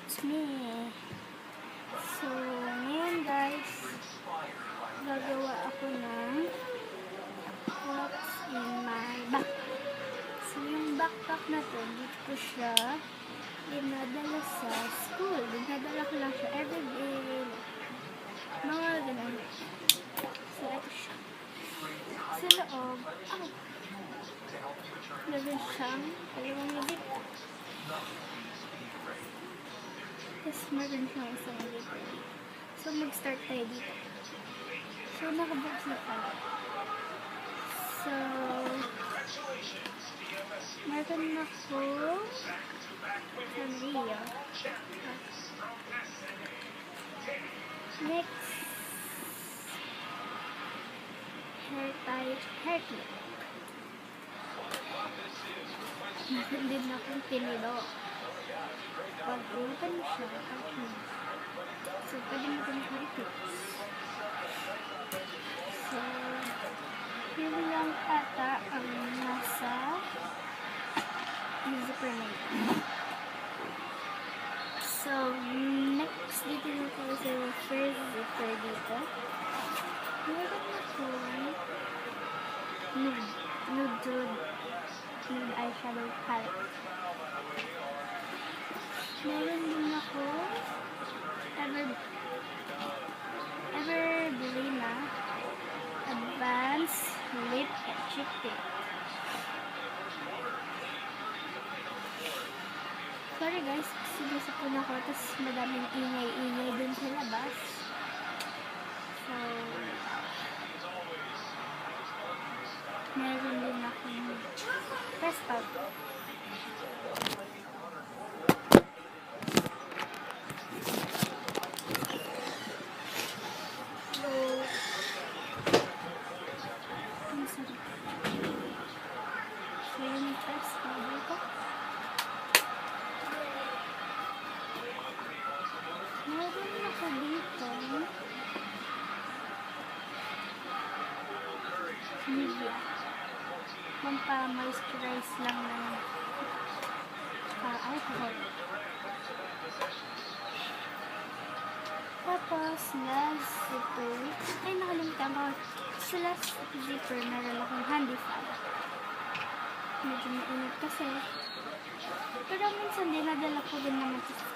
it's me. So, ngayon guys, gagawa ako ng what's in my backpack. So, yung backpack na to, dito ko siya dinadala sa school. Dinadala ko lang siya everyday. Mga ganun. So, ito siya. Sa loob, meron siyang dalawang ligit. Tapos meron siyang isang ligit. So, mag-start tayo dito. So, nakabox na tayo. So, meron ako Sanrio. Next, hair clip. Meron din akong tinilo. Pag open siya, so pwede mo kong i-clip. So, yun lang ata ang nasa zipper na ito. So, next dito na tayo sa first zipper dito. Meron ako nude eyeshadow palette. Meron din ako Everbelina Advanced Lip and Cheek Tint. Sorry guys, sinasa po na ako, tapos madaming ingay-ingay dun sa labas. So, meron din akong press out. So, yung press powder ko. Meron ako dito Nivea. Pampa-moisturize lang ng alcohol. Tapos, last zipper. Ay, nakalimutan ko. Sa last zipper, meron akong handy fan. Medyo mainit kasi. Pero minsan dinadala ko din naman ito.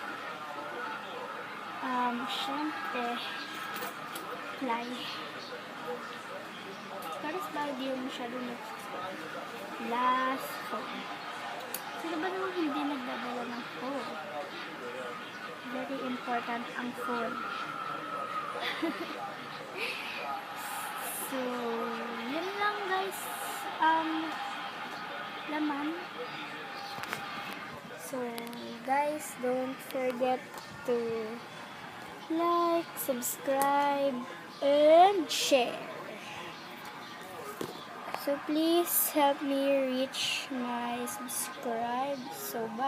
Syempre, fly. Pero sa bagay yung masyado last phone. Sino ba naman hindi nagdadala ng phone? Very important ang phone. So, yun lang guys. Laman. So, guys, don't forget to like, subscribe, and share. So, please help me reach my subscribe. So, bye.